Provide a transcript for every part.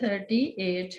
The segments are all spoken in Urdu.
38।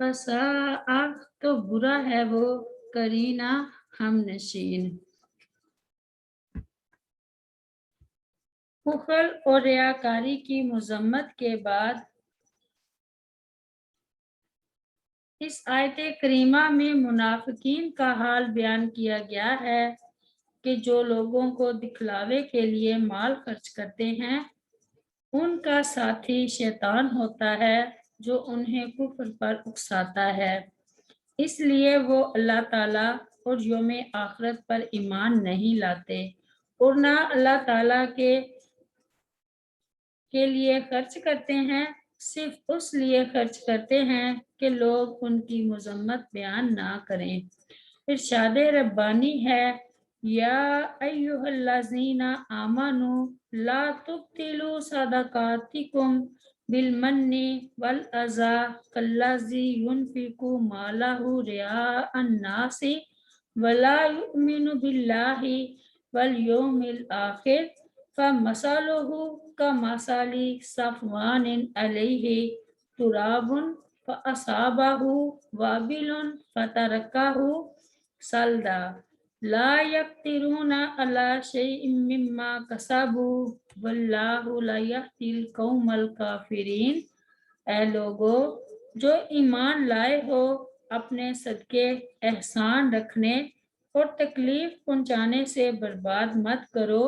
فساء تو برا ہے وہ کرینہ ہم نشین۔ بخل اور ریاکاری کی مذمت کے بعد اس آیت کریمہ میں منافقین کا حال بیان کیا گیا ہے کہ جو لوگوں کو دکھلاوے کے لیے مال خرچ کرتے ہیں ان کا ساتھی شیطان ہوتا ہے جو انہیں کفر پر اکساتا ہے، اس لیے وہ اللہ تعالیٰ اور یوم آخرت پر ایمان نہیں لاتے اور نہ اللہ تعالیٰ کے لیے خرچ کرتے ہیں، صرف اس لیے خرچ کرتے ہیں کہ لوگ ان کی مذمت بیان نہ کریں۔ ارشاد ربانی ہے، یا ایھا الذین آمنوا لا تبطلوا صدقاتکم بالمن والاذی کالذی ينفق مالہ رئاء الناس ولا یؤمن باللہ والیوم الآخر فمثلہ کمثل صفوان علیہ تراب فأصابہ وابل فترکہ صلدا لا یقدرون علی شیء مما کسبوا واللہ لا یہدی القوم الکافرین۔ اے لوگو جو ایمان لائے ہو، اپنے صدقے احسان رکھنے اور تکلیف پہنچانے سے برباد مت کرو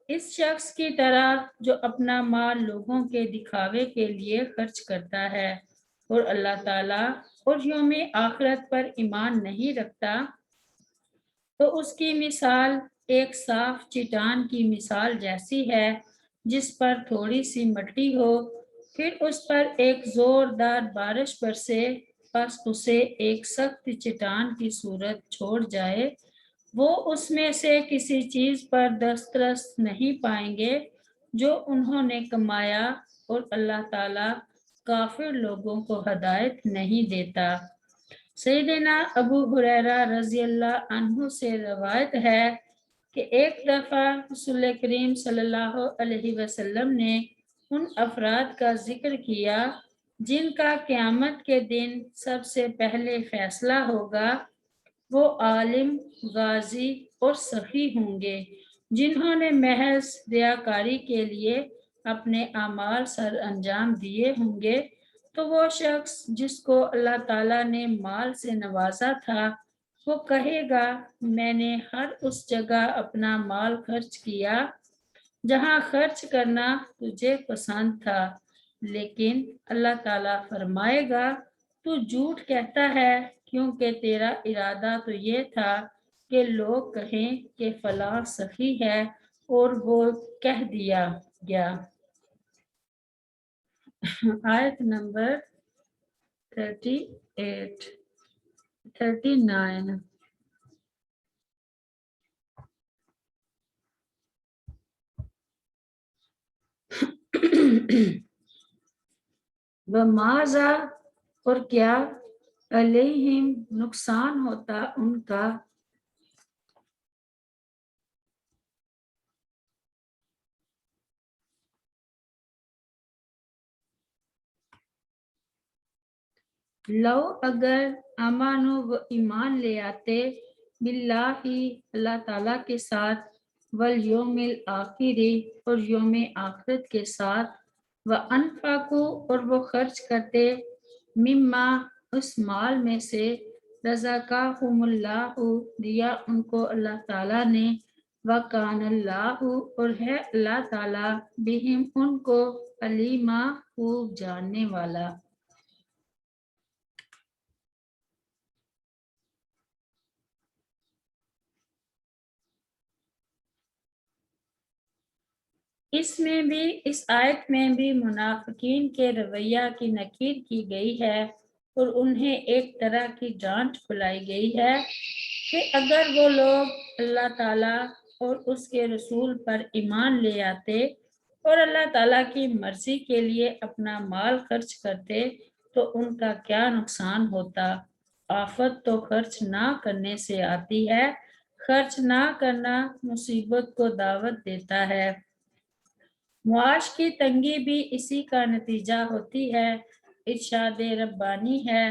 اس شخص کی طرح جو اپنا مال لوگوں کے دکھاوے کے لیے خرچ کرتا ہے اور اللہ تعالیٰ اور یوم آخرت پر ایمان نہیں رکھتا، تو اس کی مثال ایک صاف چٹان کی مثال جیسی ہے جس پر تھوڑی سی مٹی ہو، پھر اس پر ایک زوردار بارش برسے، پس اسے ایک سخت چٹان کی صورت چھوڑ جائے، وہ اس میں سے کسی چیز پر دسترس نہیں پائیں گے جو انہوں نے کمایا، اور اللہ تعالیٰ کافر لوگوں کو ہدایت نہیں دیتا۔ سیدنا ابو ہریرہ رضی اللہ عنہ سے روایت ہے کہ ایک دفعہ رسول کریم صلی اللہ علیہ وسلم نے ان افراد کا ذکر کیا جن کا قیامت کے دن سب سے پہلے فیصلہ ہوگا، وہ عالم، غازی اور سخی ہوں گے جنہوں نے محض ریاکاری کے لیے اپنے اعمال سر انجام دیے ہوں گے، تو وہ شخص جس کو اللہ تعالیٰ نے مال سے نوازا تھا وہ کہے گا، میں نے ہر اس جگہ اپنا مال خرچ کیا جہاں خرچ کرنا تجھے پسند تھا، لیکن اللہ تعالیٰ فرمائے گا تو جھوٹ کہتا ہے کیونکہ تیرا ارادہ تو یہ تھا کہ لوگ کہیں کہ فلاں سخی ہے اور وہ کہہ دیا گیا۔ آیت نمبر 39۔ وَمَاذَا اور کیا علیہم نقصان ہوتا ان کا لو اگر امانو و ایمان لے آتے باللہ اللہ تعالیٰ کے ساتھ والیوم الآخری اور یوم آخرت کے ساتھ وانفقوا اور وہ خرچ کرتے مما اس مال میں سے رزقہم اللہ دیا ان کو اللہ تعالیٰ نے وکان اللہ اور ہے اللہ تعالیٰ بہم ان کو علیما خوب جاننے والا۔ اس آیت میں بھی منافقین کے رویہ کی نکیر کی گئی ہے اور انہیں ایک طرح کی ڈانٹ کھلائی گئی ہے کہ اگر وہ لوگ اللہ تعالیٰ اور اس کے رسول پر ایمان لے آتے اور اللہ تعالیٰ کی مرضی کے لیے اپنا مال خرچ کرتے تو ان کا کیا نقصان ہوتا۔ آفت تو خرچ نہ کرنے سے آتی ہے، خرچ نہ کرنا مصیبت کو دعوت دیتا ہے۔ معاش کی تنگی بھی اسی کا نتیجہ ہوتی ہے۔ ارشاد ربانی ہے،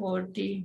40।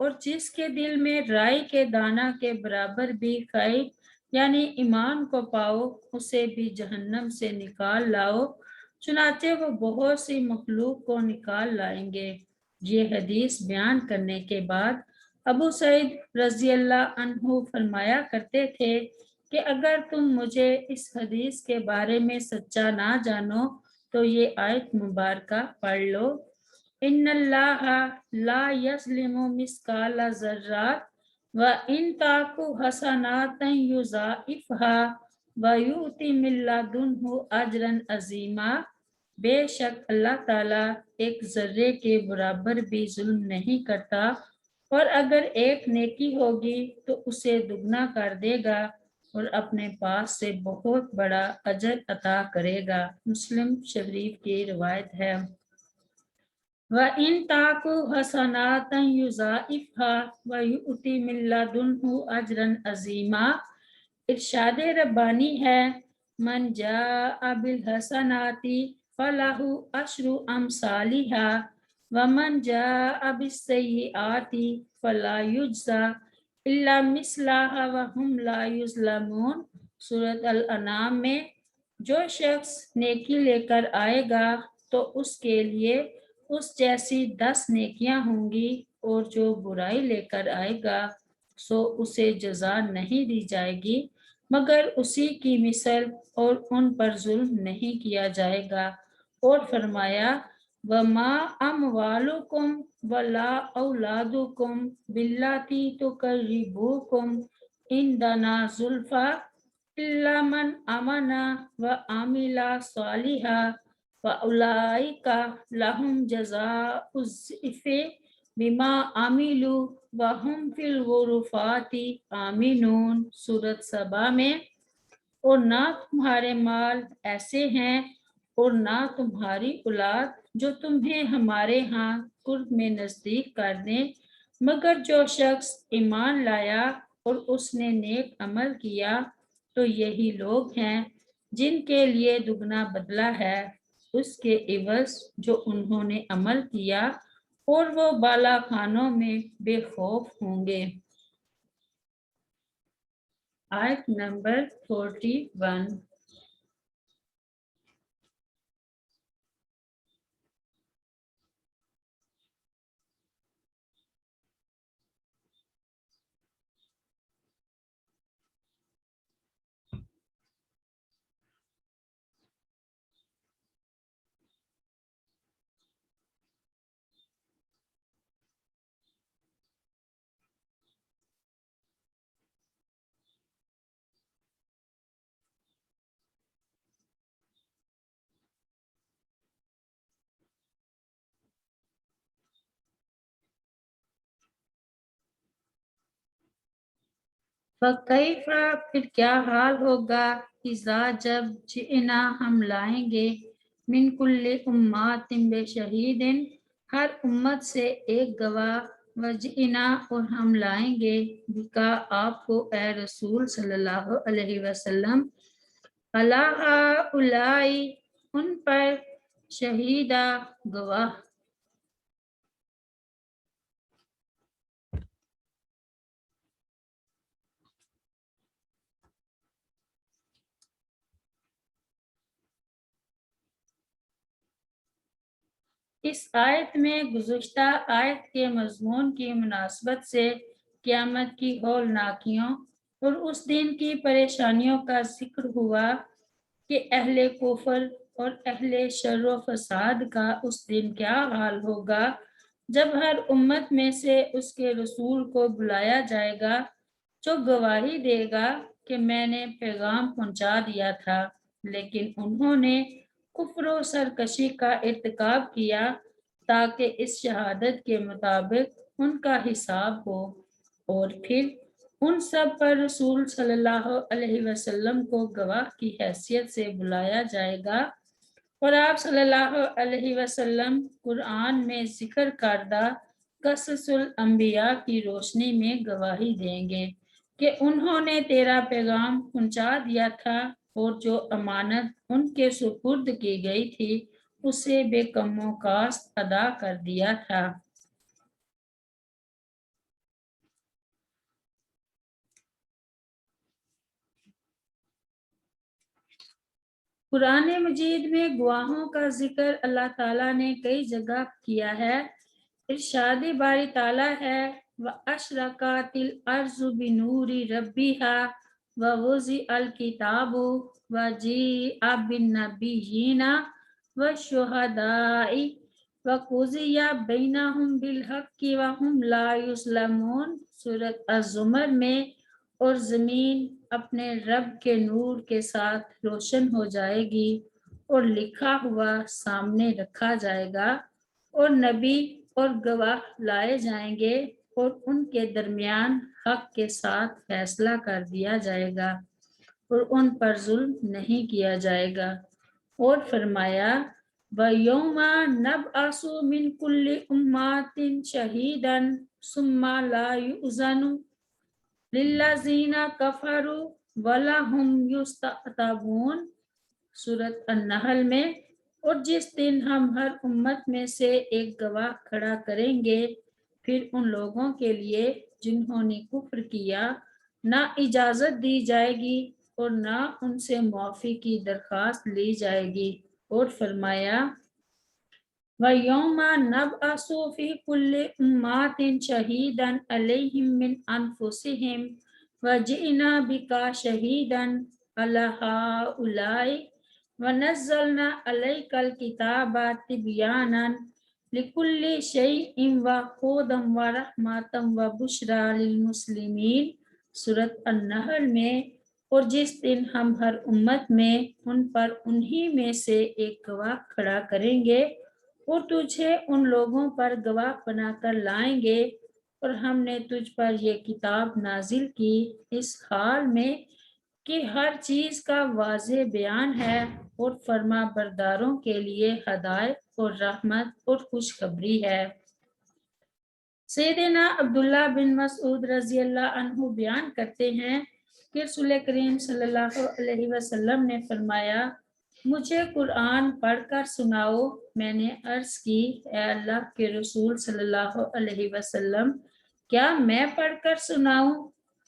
اور جس کے دل میں رائی کے دانہ کے برابر بھی خیر یعنی ایمان کو پاؤ اسے بھی جہنم سے نکال لاؤ، چنانچہ وہ بہت سی مخلوق کو نکال لائیں گے۔ یہ حدیث بیان کرنے کے بعد ابو سعید رضی اللہ عنہ فرمایا کرتے تھے کہ اگر تم مجھے اس حدیث کے بارے میں سچا نہ جانو تو یہ آیت مبارکہ پڑھ لو، ان اللہ لا یظلم مثقال ذرات وان تاک حسنات یضاعفها ویؤتی من لدنہ اجرا عظیما۔ بے شک اللہ تعالیٰ ایک ذرے کے برابر بھی ظلم نہیں کرتا، اور اگر ایک نیکی ہوگی تو اسے دگنا کر دے گا اور اپنے پاس سے بہت بڑا اجر عطا کرے گا۔ مسلم شریف کی روایت ہے۔ وَإِن تَعْكُ حَسَنَاتًا يُضَاعِفْهَا وَيُؤْتِ مِن لَّدُنْهُ أَجْرًا عَظِيمًا۔ ارشاد ربانی ہے، من جاء بالحسنات فلہ عشر امثالها ومن جاء بالسیئات فلا یجزى الا مثلها وهم لا یظلمون۔ سورۃ الانعام میں جو شخص نیکی لے کر آئے گا تو اس کے لیے اس جیسی 10 نیکیاں ہوں گی، اور جو برائی لے کر آئے گا سو اسے جزا نہیں دی جائے گی مگر اسی کی مثل، اور ان پر ظلم نہیں کیا جائے گا۔ اور فرمایا وَمَا أَمْوَالُكُمْ وَلَا أَوْلَادُكُمْ بِاللَّاتِي تُقَرِّبُوكُمْ عِندَنَا زُلْفَىٰ إِلَّا مَنْ آمَنَ وَعَمِلَ صَالِحًا فَأُولَٰئِكَ لَهُمْ جَزَاءُ الضِّعْفِ بِمَا عَمِلُوا وَهُمْ فِي الْغُرُفَاتِ آمِنُونَ۔ سورۃ سبا میں اور نہ تمہارے مال ایسے ہیں اور نہ تمہاری اولاد جو تمہیں ہمارے ہاں قرب میں نزدیک کر دیں، مگر جو شخص ایمان لایا اور اس نے نیک عمل کیا تو یہی لوگ ہیں جن کے لیے دگنا بدلہ ہے اس کے عوض جو انہوں نے عمل کیا، اور وہ بالا خانوں میں بے خوف ہوں گے۔ آیت نمبر 41۔ فَكَيْفَ پھر کیا حال ہوگا، اذا جب جئنا ہم لائیں گے، من کل امات بشہید ہر امت سے ایک گواہ، وجئنا اور ہم لائیں گے بکا آپ کو اے رسول صلی اللہ علیہ وسلم، علی ہؤلاء ان پر، شہیدہ گواہ۔ اس آیت میں گزشتہ آیت کے مضمون کی مناسبت سے قیامت کی ہولناکیوں اور اس دن کی پریشانیوں کا ذکر ہوا کہ اہل کفر اور اہل شر و فساد کا اس دن کیا حال ہوگا جب ہر امت میں سے اس کے رسول کو بلایا جائے گا جو گواہی دے گا کہ میں نے پیغام پہنچا دیا تھا، لیکن انہوں نے کفر و سرکشی کا ارتکاب کیا تاکہ اس شہادت کے مطابق ان کا حساب ہو، اور پھر ان سب پر رسول صلی اللہ علیہ وسلم کو گواہ کی حیثیت سے بلایا جائے گا، اور آپ صلی اللہ علیہ وسلم قرآن میں ذکر کردہ قصص الانبیاء کی روشنی میں گواہی دیں گے کہ انہوں نے تیرا پیغام پہنچا دیا تھا، اور جو امانت ان کے سپرد کی گئی تھی اسے بے کم و کاست ادا کر دیا تھا۔ قرآن مجید میں گواہوں کا ذکر اللہ تعالیٰ نے کئی جگہ کیا ہے۔ ارشاد باری تعالیٰ ہے وَأَشْرَقَتِ الْأَرْضُ بِنُورِ رَبِّهَا وَوُضِعَ الْكِتَابُ وَجِيءَ بِالنَّبِيِّينَ وَالشُّهَدَاءِ وَقُضِيَ بَيْنَهُم بِالْحَقِّ وَهُمْ لَا يُظْلَمُونَ سورۃ الزمر میں، اور زمین اپنے رب کے نور کے ساتھ روشن ہو جائے گی اور لکھا ہوا سامنے رکھا جائے گا، اور نبی اور گواہ لائے جائیں گے، اور ان کے درمیان حق کے ساتھ فیصلہ کر دیا جائے گا، اور ان پر ظلم نہیں کیا جائے گا۔ اور فرمایا وَيَوْمَ نَبْعَثُ مِنْ كُلِّ أُمَّةٍ شَهِيدًا ثُمَّ لَا يُؤْذَنُ لِلَّذِينَ كَفَرُوا وَلَا هُمْ يُسْتَعْتَبُونَ سورۃ النحل میں، اور جس دن ہم ہر امت میں سے ایک گواہ کھڑا کریں گے، پھر ان لوگوں کے لیے جنہوں نے کفر کیا نہ اجازت دی جائے گی اور نہ ان سے معافی کی درخواست لی جائے گی۔ اور فرمایا وَيَوْمَ نَبْعَثُ فِي كُلِّ أُمَّةٍ شَهِيدًا عَلَيْهِمْ مِنْ أَنْفُسِهِمْ وَجِئْنَا بِكَ شَهِيدًا عَلَى هَؤُلَاءِ وَنَزَّلْنَا عَلَيْكَ الْكِتَابَ تِبْيَانًا لِكُلِّ شَيْءٍ وَهُدًى وَرَحْمَةً وَبُشْرَى لِلْمُسْلِمِينَ سورۃ النحل میں، اور جس دن ہم ہر امت میں ان پر انہی میں سے ایک گواہ کھڑا کریں گے، اور تجھے ان لوگوں پر گواہ بنا کر لائیں گے، اور ہم نے تجھ پر یہ کتاب نازل کی اس حال میں کہ ہر چیز کا واضح بیان ہے، اور فرما برداروں کے لیے ہدایت اور رحمت اور خوشخبری ہے۔ سیدنا عبداللہ بن مسعود رضی اللہ عنہ بیان کرتے ہیں کہ رسول کریم صلی اللہ علیہ وسلم نے فرمایا مجھے قرآن پڑھ کر سناؤ۔ میں نے عرض کی اے اللہ کے رسول صلی اللہ علیہ وسلم، کیا میں پڑھ کر سناؤں؟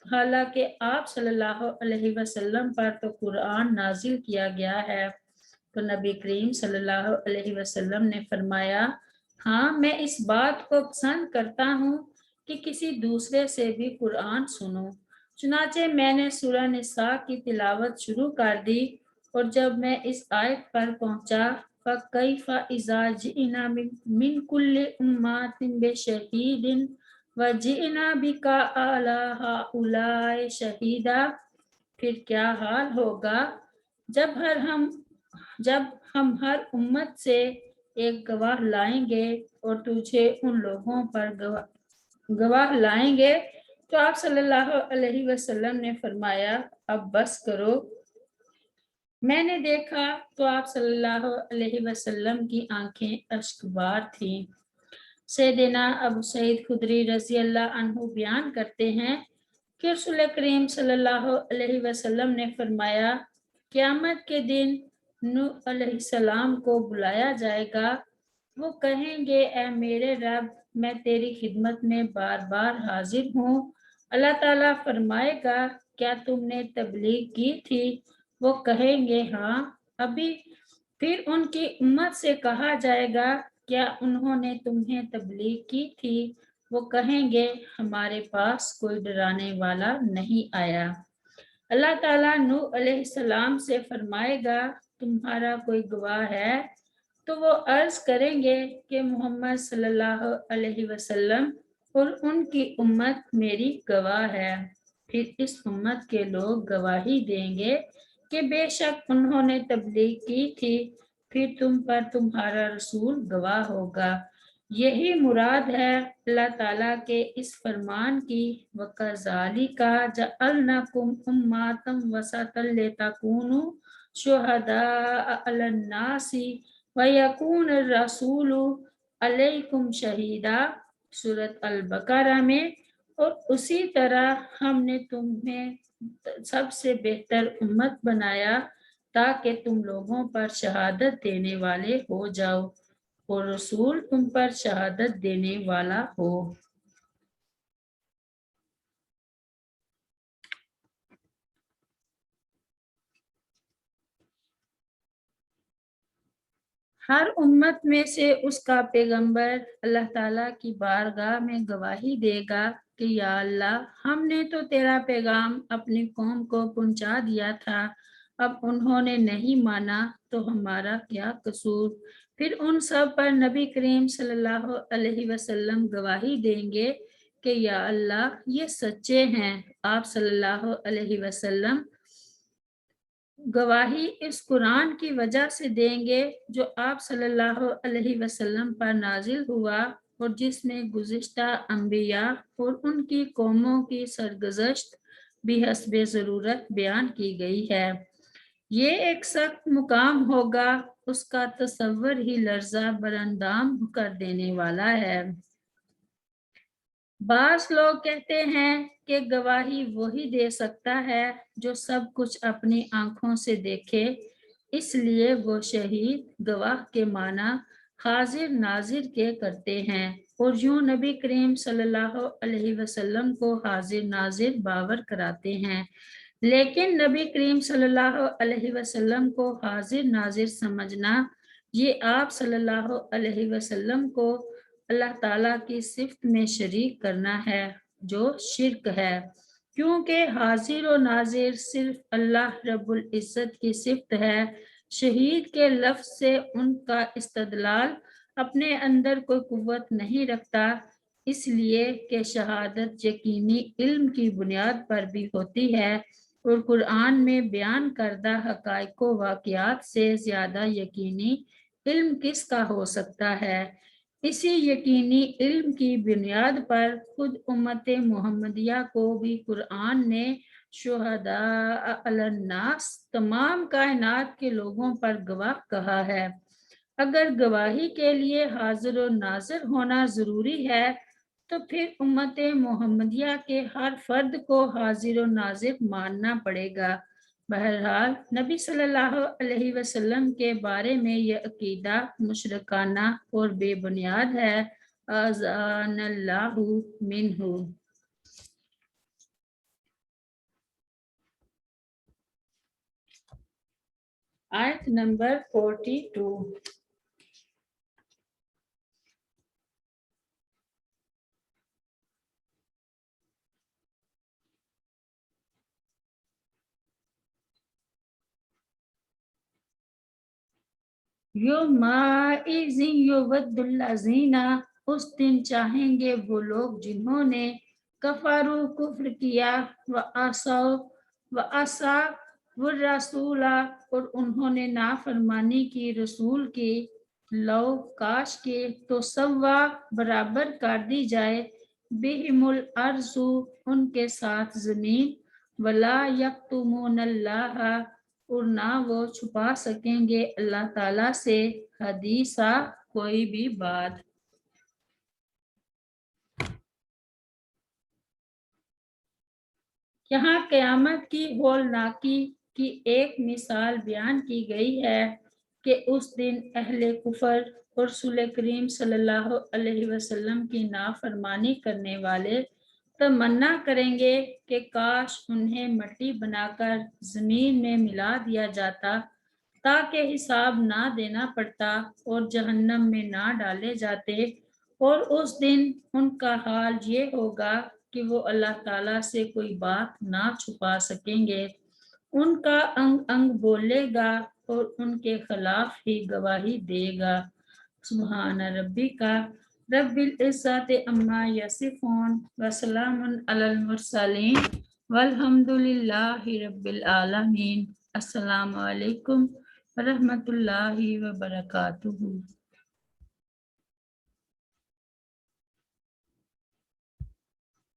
حالانکہ آپ صلی اللہ علیہ وسلم پر تو قرآن نازل کیا گیا ہے۔ تو نبی کریم صلی اللہ علیہ وسلم نے فرمایا ہاں، میں اس بات کو پسند کرتا ہوں کہ کسی دوسرے سے بھی قرآن سنوں۔ چنانچہ میں نے سورہ نساء کی تلاوت شروع کر دی، اور جب میں اس آیت پر پہنچا فَكَيْفَ إِذَا جِئْنَا مِنْ كُلِّ أُمَّةٍ بِشَهِيدٍ وَجِئْنَا بِكَ عَلَى هَؤُلَاءِ شَهِيدًا، پھر کیا حال ہوگا جب ہم ہر امت سے ایک گواہ لائیں گے اور تجھے ان لوگوں پر گواہ لائیں گے۔ تو آپ صلی اللہ علیہ وسلم نے فرمایا اب بس کرو۔ میں نے دیکھا تو آپ صلی اللہ علیہ وسلم کی آنکھیں اشک بار تھیں۔ سیدنا ابو سعید خدری رضی اللہ عنہ بیان کرتے ہیں کہ رسول کریم صلی اللہ علیہ وسلم نے فرمایا قیامت کے دن نوح علیہ السلام کو بلایا جائے گا، وہ کہیں گے اے میرے رب، میں تیری خدمت میں بار بار حاضر ہوں۔ اللہ تعالیٰ فرمائے گا کیا تم نے تبلیغ کی تھی؟ وہ کہیں گے ہاں ابھی۔ پھر ان کی امت سے کہا جائے گا کیا انہوں نے تمہیں تبلیغ کی تھی؟ وہ کہیں گے ہمارے پاس کوئی ڈرانے والا نہیں آیا۔ اللہ تعالیٰ نوح علیہ السلام سے فرمائے گا تمہارا کوئی گواہ ہے؟ تو وہ عرض کریں گے کہ محمد صلی اللہ علیہ وسلم اور ان کی امت میری گواہ ہے۔ پھر اس امت کے لوگ گواہی دیں گے کہ بے شک انہوں نے تبلیغ کی تھی، پھر تم پر تمہارا رسول گواہ ہوگا۔ یہی مراد ہے اللہ تعالیٰ کے اس فرمان کی وَكَذَلِكَ جَعَلْنَاكُمْ أُمَّةً وَسَطًا لِتَكُونُوا شُهَدَاءَ عَلَى النَّاسِ وَيَكُونَ الرَّسُولُ عَلَيْكُمْ شَهِيدًا سورۃ البقرہ میں، اور اسی طرح ہم نے تمہیں سب سے بہتر امت بنایا تاکہ تم لوگوں پر شہادت دینے والے ہو جاؤ اور رسول تم پر شہادت دینے والا ہو۔ ہر امت میں سے اس کا پیغمبر اللہ تعالیٰ کی بارگاہ میں گواہی دے گا کہ یا اللہ، ہم نے تو تیرا پیغام اپنی قوم کو پہنچا دیا تھا، اب انہوں نے نہیں مانا تو ہمارا کیا قصور؟ پھر ان سب پر نبی کریم صلی اللہ علیہ وسلم گواہی دیں گے کہ یا اللہ یہ سچے ہیں۔ آپ صلی اللہ علیہ وسلم گواہی اس قرآن کی وجہ سے دیں گے جو آپ صلی اللہ علیہ وسلم پر نازل ہوا اور جس میں گزشتہ انبیاء اور ان کی قوموں کی سرگزشت بھی حسب ضرورت بیان کی گئی ہے۔ یہ ایک سخت مقام ہوگا، اس کا تصور ہی لرزہ براندام کر دینے والا ہے۔ بعض لوگ کہتے ہیں کہ گواہی وہی دے سکتا ہے جو سب کچھ اپنی آنکھوں سے دیکھے، اس لیے وہ شہید گواہ کے معنی حاضر ناظر کے کرتے ہیں، اور یوں نبی کریم صلی اللہ علیہ وسلم کو حاضر ناظر باور کراتے ہیں۔ لیکن نبی کریم صلی اللہ علیہ وسلم کو حاضر ناظر سمجھنا، یہ آپ صلی اللہ علیہ وسلم کو اللہ تعالیٰ کی صفت میں شریک کرنا ہے جو شرک ہے، کیونکہ حاضر و ناظر صرف اللہ رب العزت کی صفت ہے۔ شہید کے لفظ سے ان کا استدلال اپنے اندر کوئی قوت نہیں رکھتا، اس لیے کہ شہادت یقینی علم کی بنیاد پر بھی ہوتی ہے، اور قرآن میں بیان کردہ حقائق و واقعات سے زیادہ یقینی علم کس کا ہو سکتا ہے؟ اسی یقینی علم کی بنیاد پر خود امت محمدیہ کو بھی قرآن نے شہداء علی الناس، تمام کائنات کے لوگوں پر گواہ کہا ہے۔ اگر گواہی کے لیے حاضر و ناظر ہونا ضروری ہے تو پھر امت محمدیہ کے ہر فرد کو حاضر و ناظر ماننا پڑے گا۔ بہرحال نبی صلی اللہ علیہ وسلم کے بارے میں یہ عقیدہ مشرکانہ اور بے بنیاد ہے، اعاذنا اللہ منہ۔ آیت نمبر 42۔ یومئذ یود الذین، اس دن چاہیں گے وہ لوگ جنہوں نے کفروا کفر کیا، وعصوا الرسول، اور انہوں نے نافرمانی کی رسول کی، لو کاش کے تو سوا برابر کر دی جائے، بہم الارض ان کے ساتھ زمین، ولا یکتمون اللہ، اور نہ وہ چھپا سکیں گے اللہ تعالیٰ سے حدیثہ کوئی بھی بات۔ یہاں قیامت کی ہولناکی کی ایک مثال بیان کی گئی ہے کہ اس دن اہل کفر اور رسول کریم صلی اللہ علیہ وسلم کی نافرمانی کرنے والے تمنا کریں گے کہ کاش انہیں مٹی بنا کر زمین میں ملا دیا جاتا تاکہ حساب نہ دینا پڑتا اور جہنم میں نہ ڈالے جاتے، اور اس دن ان کا حال یہ ہوگا کہ وہ اللہ تعالیٰ سے کوئی بات نہ چھپا سکیں گے، ان کا انگ انگ بولے گا اور ان کے خلاف ہی گواہی دے گا۔ سبحان ربک رب العزت عما یصفون وسلام علی المرسلین والحمد للہ رب العالمین۔ السلام علیکم ورحمۃ اللہ وبرکاتہ۔